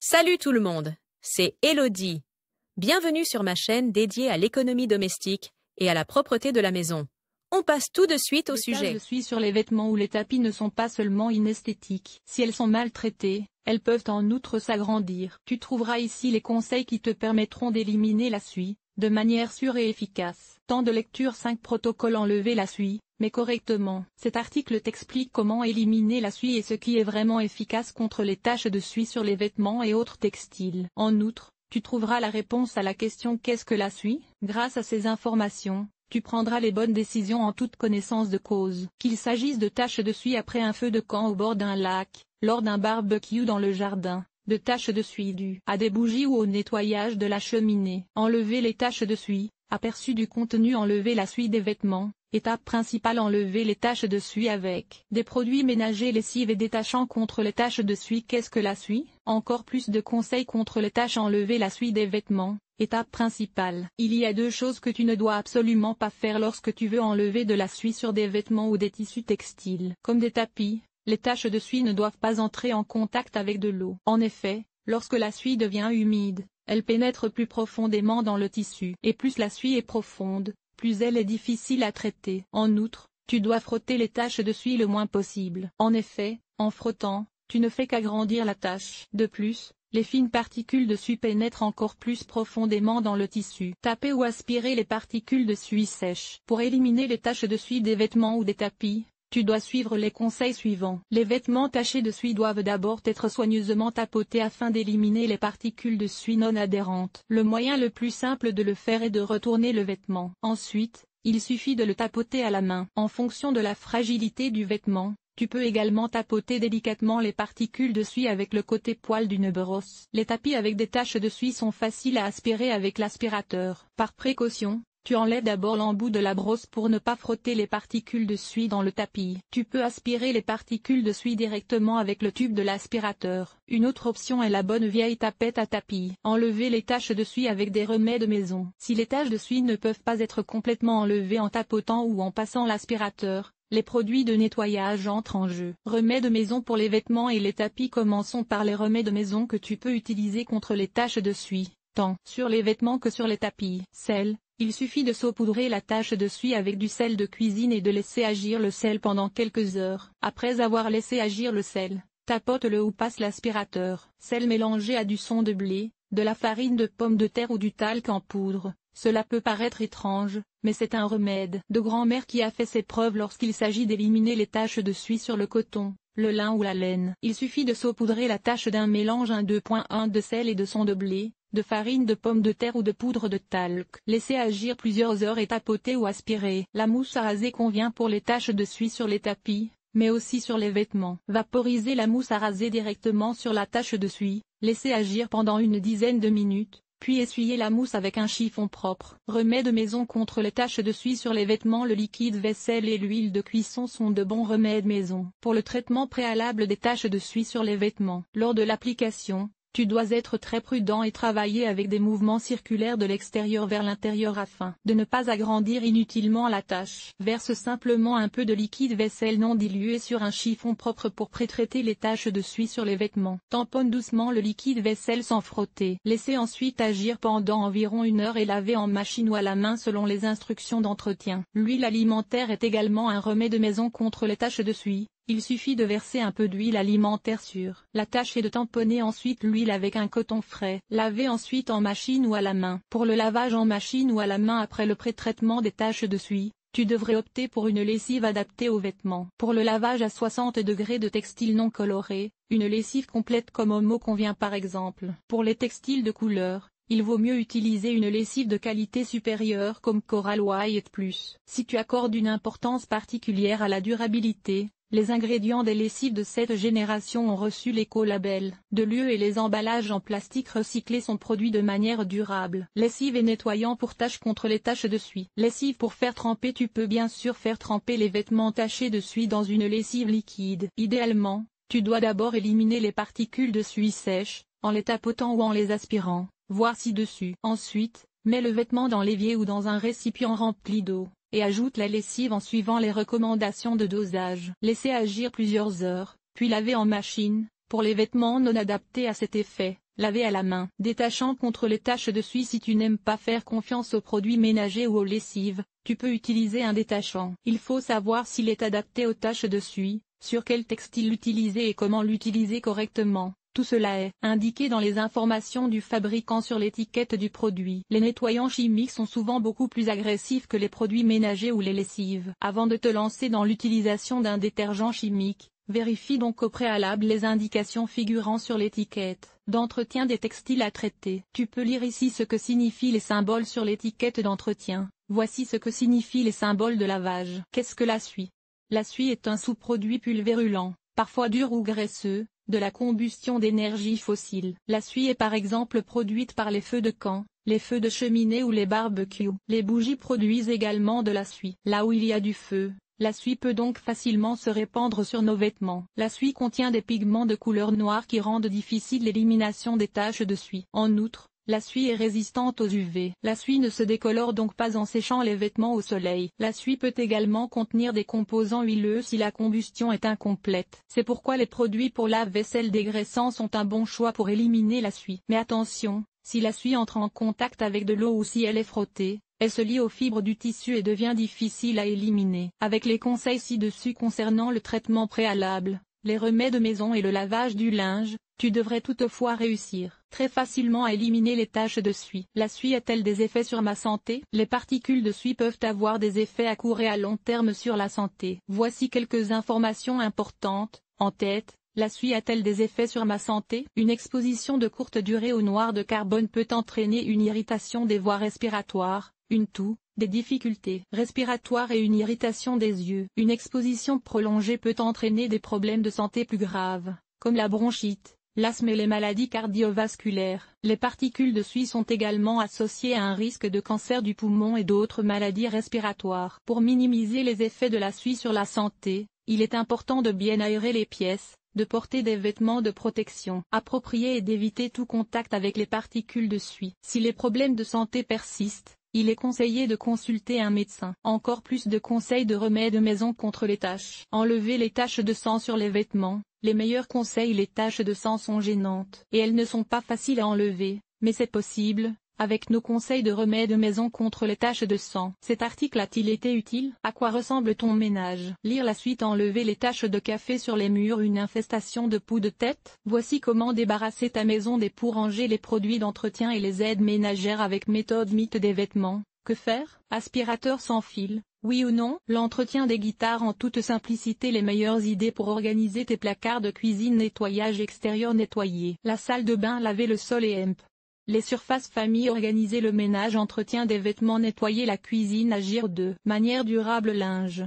Salut tout le monde, c'est Elodie. Bienvenue sur ma chaîne dédiée à l'économie domestique et à la propreté de la maison. On passe tout de suite au sujet. Les taches de suie sur les vêtements ou les tapis ne sont pas seulement inesthétiques. Si elles sont mal traitées, elles peuvent en outre s'agrandir. Tu trouveras ici les conseils qui te permettront d'éliminer la suie, de manière sûre et efficace. Temps de lecture 5 protocoles enlever la suie, mais correctement. Cet article t'explique comment éliminer la suie et ce qui est vraiment efficace contre les taches de suie sur les vêtements et autres textiles. En outre, tu trouveras la réponse à la question qu'est-ce que la suie? Grâce à ces informations, tu prendras les bonnes décisions en toute connaissance de cause. Qu'il s'agisse de taches de suie après un feu de camp au bord d'un lac, lors d'un barbecue dans le jardin, de taches de suie dues à des bougies ou au nettoyage de la cheminée. Enlever les taches de suie, aperçu du contenu. Enlever la suie des vêtements. Étape principale: enlever les taches de suie avec des produits ménagers lessives et détachants contre les taches de suie. Qu'est-ce que la suie? Encore plus de conseils contre les taches. Enlever la suie des vêtements. Étape principale. Il y a deux choses que tu ne dois absolument pas faire lorsque tu veux enlever de la suie sur des vêtements ou des tissus textiles. Comme des tapis, les taches de suie ne doivent pas entrer en contact avec de l'eau. En effet, lorsque la suie devient humide, elle pénètre plus profondément dans le tissu. Et plus la suie est profonde, plus elle est difficile à traiter. En outre, tu dois frotter les taches de suie le moins possible. En effet, en frottant, tu ne fais qu'agrandir la tache. De plus, les fines particules de suie pénètrent encore plus profondément dans le tissu. Taper ou aspirer les particules de suie sèches. Pour éliminer les taches de suie des vêtements ou des tapis, tu dois suivre les conseils suivants. Les vêtements tachés de suie doivent d'abord être soigneusement tapotés afin d'éliminer les particules de suie non adhérentes. Le moyen le plus simple de le faire est de retourner le vêtement. Ensuite, il suffit de le tapoter à la main. En fonction de la fragilité du vêtement, tu peux également tapoter délicatement les particules de suie avec le côté poil d'une brosse. Les tapis avec des taches de suie sont faciles à aspirer avec l'aspirateur. Par précaution, tu enlèves d'abord l'embout de la brosse pour ne pas frotter les particules de suie dans le tapis. Tu peux aspirer les particules de suie directement avec le tube de l'aspirateur. Une autre option est la bonne vieille tapette à tapis. Enlever les taches de suie avec des remèdes maison. Si les taches de suie ne peuvent pas être complètement enlevées en tapotant ou en passant l'aspirateur, les produits de nettoyage entrent en jeu. Remèdes maison pour les vêtements et les tapis. Commençons par les remèdes maison que tu peux utiliser contre les taches de suie, tant sur les vêtements que sur les tapis. Sel. Il suffit de saupoudrer la tache de suie avec du sel de cuisine et de laisser agir le sel pendant quelques heures. Après avoir laissé agir le sel, tapote-le ou passe l'aspirateur. Sel mélangé à du son de blé, de la farine de pomme de terre ou du talc en poudre. Cela peut paraître étrange, mais c'est un remède de grand-mère qui a fait ses preuves lorsqu'il s'agit d'éliminer les taches de suie sur le coton, le lin ou la laine. Il suffit de saupoudrer la tache d'un mélange 2.1 de sel et de son de blé, de farine de pomme de terre ou de poudre de talc. Laisser agir plusieurs heures et tapoter ou aspirer. La mousse à raser convient pour les taches de suie sur les tapis, mais aussi sur les vêtements. Vaporiser la mousse à raser directement sur la tache de suie, laisser agir pendant une dizaine de minutes, puis essuyer la mousse avec un chiffon propre. Remède maison contre les taches de suie sur les vêtements. Le liquide vaisselle et l'huile de cuisson sont de bons remèdes maison pour le traitement préalable des taches de suie sur les vêtements. Lors de l'application, tu dois être très prudent et travailler avec des mouvements circulaires de l'extérieur vers l'intérieur afin de ne pas agrandir inutilement la tache. Verse simplement un peu de liquide vaisselle non dilué sur un chiffon propre pour pré-traiter les taches de suie sur les vêtements. Tamponne doucement le liquide vaisselle sans frotter. Laissez ensuite agir pendant environ 1 heure et laver en machine ou à la main selon les instructions d'entretien. L'huile alimentaire est également un remède maison contre les taches de suie. Il suffit de verser un peu d'huile alimentaire sur la tache et de tamponner ensuite l'huile avec un coton frais. Laver ensuite en machine ou à la main. Pour le lavage en machine ou à la main après le pré-traitement des taches de suie, tu devrais opter pour une lessive adaptée aux vêtements. Pour le lavage à 60 degrés de textile non coloré, une lessive complète comme Omo convient par exemple. Pour les textiles de couleur, il vaut mieux utiliser une lessive de qualité supérieure comme Coral White Plus. Si tu accordes une importance particulière à la durabilité, les ingrédients des lessives de cette génération ont reçu l'éco-label de l'UE et les emballages en plastique recyclé sont produits de manière durable. Lessive et nettoyant pour taches contre les taches de suie. Lessive pour faire tremper. Tu peux bien sûr faire tremper les vêtements tachés de suie dans une lessive liquide. Idéalement, tu dois d'abord éliminer les particules de suie sèches, en les tapotant ou en les aspirant, voire ci-dessus. Ensuite, mets le vêtement dans l'évier ou dans un récipient rempli d'eau, et ajoute la lessive en suivant les recommandations de dosage. Laissez agir plusieurs heures, puis laver en machine. Pour les vêtements non adaptés à cet effet, Laver à la main. Détachant contre les taches de suie. Si tu n'aimes pas faire confiance aux produits ménagers ou aux lessives, tu peux utiliser un détachant. Il faut savoir s'il est adapté aux taches de suie, sur quel textile l'utiliser et comment l'utiliser correctement. Tout cela est indiqué dans les informations du fabricant sur l'étiquette du produit. Les nettoyants chimiques sont souvent beaucoup plus agressifs que les produits ménagers ou les lessives. Avant de te lancer dans l'utilisation d'un détergent chimique, vérifie donc au préalable les indications figurant sur l'étiquette d'entretien des textiles à traiter. Tu peux lire ici ce que signifient les symboles sur l'étiquette d'entretien. Voici ce que signifient les symboles de lavage. Qu'est-ce que la suie? La suie est un sous-produit pulvérulent, parfois dur ou graisseux, de la combustion d'énergie fossile. La suie est par exemple produite par les feux de camp, les feux de cheminée ou les barbecues. Les bougies produisent également de la suie. Là où il y a du feu, la suie peut donc facilement se répandre sur nos vêtements. La suie contient des pigments de couleur noire qui rendent difficile l'élimination des taches de suie. En outre, la suie est résistante aux UV. La suie ne se décolore donc pas en séchant les vêtements au soleil. La suie peut également contenir des composants huileux si la combustion est incomplète. C'est pourquoi les produits pour lave-vaisselle dégraissants sont un bon choix pour éliminer la suie. Mais attention, si la suie entre en contact avec de l'eau ou si elle est frottée, elle se lie aux fibres du tissu et devient difficile à éliminer. Avec les conseils ci-dessus concernant le traitement préalable, les remèdes maison et le lavage du linge, tu devrais toutefois réussir très facilement à éliminer les taches de suie. La suie a-t-elle des effets sur ma santé? Les particules de suie peuvent avoir des effets à court et à long terme sur la santé. Voici quelques informations importantes. En tête, la suie a-t-elle des effets sur ma santé? Une exposition de courte durée au noir de carbone peut entraîner une irritation des voies respiratoires, une toux, des difficultés respiratoires et une irritation des yeux. Une exposition prolongée peut entraîner des problèmes de santé plus graves, comme la bronchite, l'asthme et les maladies cardiovasculaires. Les particules de suie sont également associées à un risque de cancer du poumon et d'autres maladies respiratoires. Pour minimiser les effets de la suie sur la santé, il est important de bien aérer les pièces, de porter des vêtements de protection appropriés et d'éviter tout contact avec les particules de suie. Si les problèmes de santé persistent, il est conseillé de consulter un médecin. Encore plus de conseils de remèdes maison contre les taches. Enlever les taches de sang sur les vêtements. Les meilleurs conseils. Les taches de sang sont gênantes et elles ne sont pas faciles à enlever, mais c'est possible, avec nos conseils de remèdes maison contre les taches de sang. Cet article a-t-il été utile? À quoi ressemble ton ménage? Lire la suite. Enlever les taches de café sur les murs. Une infestation de poux de tête? Voici comment débarrasser ta maison des poux. Ranger les produits d'entretien et les aides ménagères avec méthode mythe des vêtements. Que faire? Aspirateur sans fil, oui ou non? L'entretien des guitares en toute simplicité. Les meilleures idées pour organiser tes placards de cuisine. Nettoyage extérieur. Nettoyer la salle de bain. Laver le sol et les surfaces famille. Organiser le ménage. Entretien des vêtements. Nettoyer la cuisine. Agir de manière durable. Linge.